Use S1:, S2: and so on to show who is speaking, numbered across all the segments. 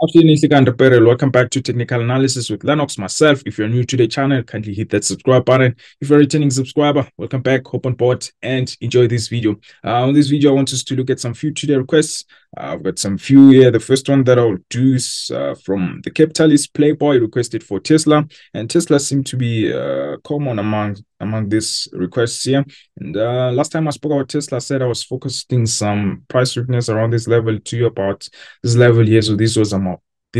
S1: Afternoon, Sikandar Perel. Welcome back to Technical Analysis with Lennox. Myself, if you're new to the channel, kindly hit that subscribe button. If you're a returning subscriber, welcome back, hop on board and enjoy this video. On this video, I want us to look at some few today requests. I've got some few here. The first one that I'll do is from the capitalist Playboy, requested for Tesla, and Tesla seemed to be common among these requests here. And last time I spoke about Tesla, I said I was focusing some price weakness around this level to about this level here. So this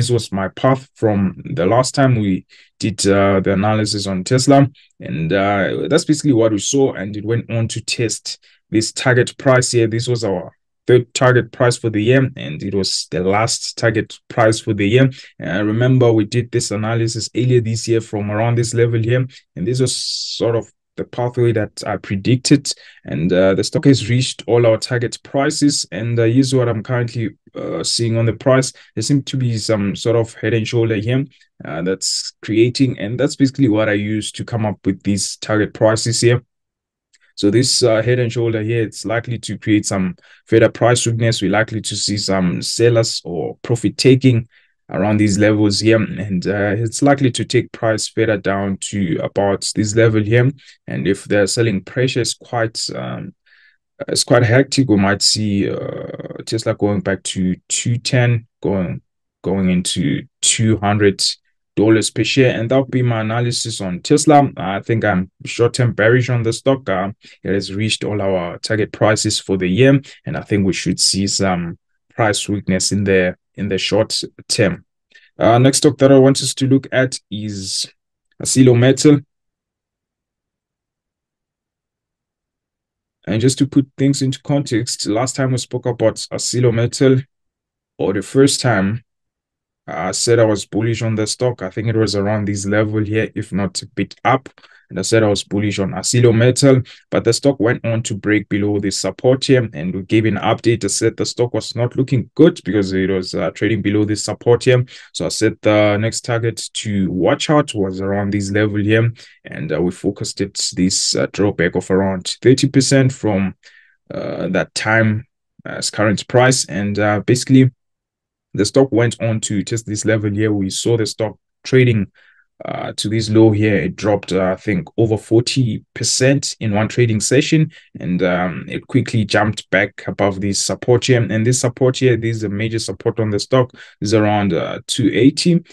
S1: was my path from the last time we did the analysis on Tesla, and that's basically what we saw. And it went on to test this target price here. This was our third target price for the year, and it was the last target price for the year. Remember, we did this analysis earlier this year from around this level here, and this was sort of the pathway that I predicted, and the stock has reached all our target prices. And here's what I'm currently seeing on the price. There seems to be some sort of head and shoulder here that's creating, and that's basically what I use to come up with these target prices here. So this head and shoulder here, it's likely to create some further price weakness. We're likely to see some sellers or profit taking around these levels here, and it's likely to take price further down to about this level here. And if the selling pressure is quite hectic, we might see Tesla going back to 210, going into $200 per share. And that'll be my analysis on Tesla. I think I'm short-term bearish on the stock. It has reached all our target prices for the year, and I think we should see some price weakness in the short term. Next stock that I want us to look at is Arcelormittal. And just to put things into context, last time we spoke about Arcelormittal, or the first time I said I was bullish on the stock, I think it was around this level here, if not a bit up. And I said I was bullish on Arcelormittal, but the stock went on to break below the support here, and we gave an update. I said the stock was not looking good because it was trading below this support here. So I said the next target to watch out was around this level here, and we focused it this drawback of around 30% from that time as current price. And basically, the stock went on to test this level here. We saw the stock trading to this low here. It dropped, I think, over 40% in one trading session, and it quickly jumped back above this support here. And this support here, this is a major support on the stock, is around 280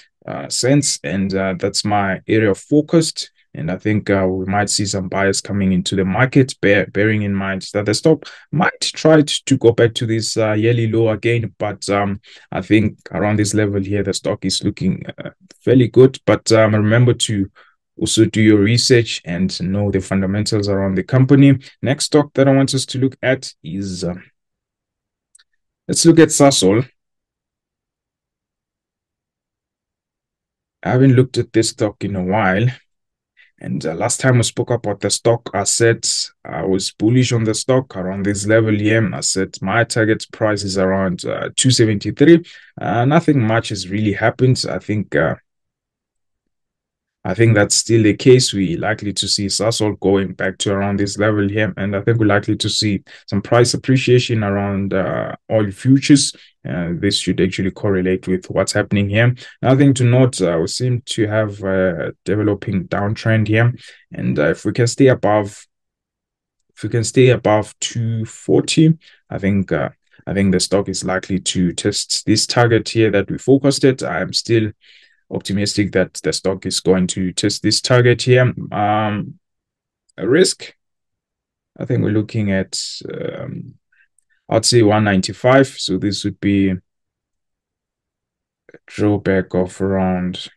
S1: cents, and that's my area of focus. And I think we might see some buyers coming into the market, bearing in mind that the stock might try to go back to this yearly low again. But I think around this level here, the stock is looking fairly good. But remember to also do your research and know the fundamentals around the company. Next stock that I want us to look at is, let's look at Sasol. I haven't looked at this stock in a while. And last time we spoke about the stock, I said I was bullish on the stock around this level here. I said my target price is around 273. Nothing much has really happened. I think that's still the case. We're likely to see Sasol going back to around this level here, and I think we're likely to see some price appreciation around oil futures. This should actually correlate with what's happening here. Nothing to note, we seem to have a developing downtrend here, and if we can stay above 240, I think the stock is likely to test this target here that we focused it. I'm still optimistic that the stock is going to test this target here. A risk, I think we're looking at I'd say 195. So this would be a drawback of around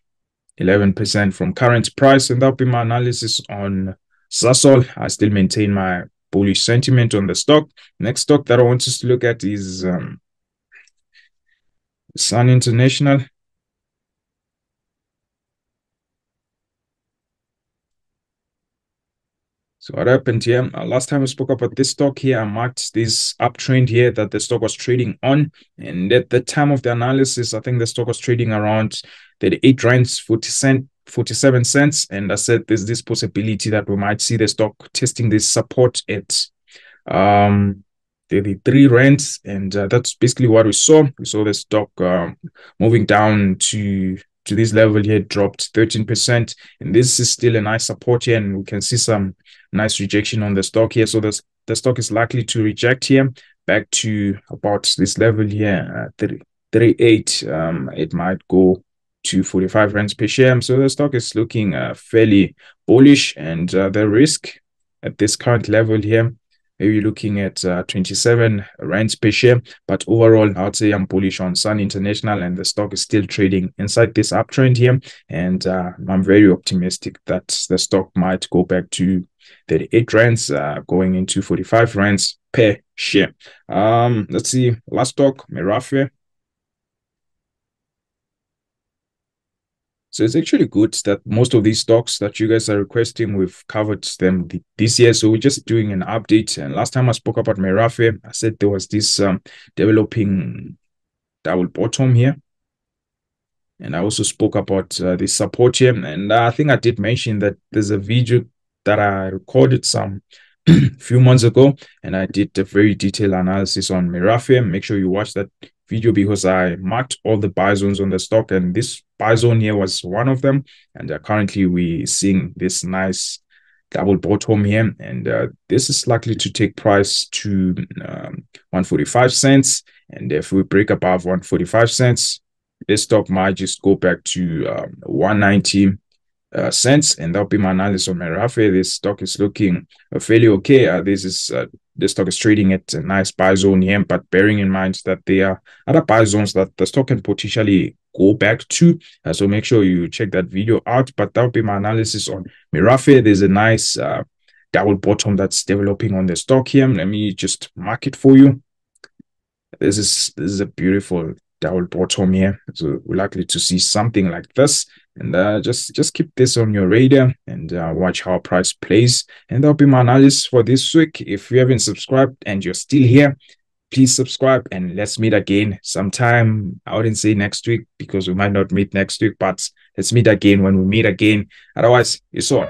S1: 11% from current price, and that'll be my analysis on Sasol. I still maintain my bullish sentiment on the stock. Next stock that I want us to look at is Sun International. So what happened here? Last time we spoke about this stock here, I marked this uptrend here that the stock was trading on. And at the time of the analysis, I think the stock was trading around 38 rands, 47 cents. And I said there's this possibility that we might see the stock testing this support at 33 rands, and that's basically what we saw. We saw the stock moving down to this level here, dropped 13%, and this is still a nice support here, and we can see some nice rejection on the stock here. So the stock is likely to reject here back to about this level here, 38. It might go to 45 rands per share. So the stock is looking fairly bullish, and the risk at this current level here, maybe looking at 27 rands per share. But overall, I would say I'm bullish on Sun International, and the stock is still trading inside this uptrend here. And I'm very optimistic that the stock might go back to 38 rands, going into 45 rands per share. Let's see, last stock, Mirafia. So it's actually good that most of these stocks that you guys are requesting, we've covered them this year. So we're just doing an update. And last time I spoke about Merafe, I said there was this developing double bottom here. And I also spoke about this support here. And I think I did mention that there's a video that I recorded some few months ago, and I did a very detailed analysis on Mirafia. Make sure you watch that video because I marked all the buy zones on the stock, and this buy zone here was one of them. And currently we're seeing this nice double bottom here, and this is likely to take price to 145 cents. And if we break above 145 cents, this stock might just go back to 190 cents, and that'll be my analysis on Merafe. This stock is looking fairly okay. This stock is trading at a nice buy zone here, but bearing in mind that there are other buy zones that the stock can potentially go back to. So make sure you check that video out. But that'll be my analysis on Merafe. There's a nice double bottom that's developing on the stock here. Let me just mark it for you. This is a beautiful double bottom here, so we're likely to see something like this. And just keep this on your radar and watch how price plays. And that'll be my analysis for this week. If you haven't subscribed and you're still here, please subscribe, and let's meet again sometime. I wouldn't say next week because we might not meet next week, but let's meet again when we meet again. Otherwise, it's on.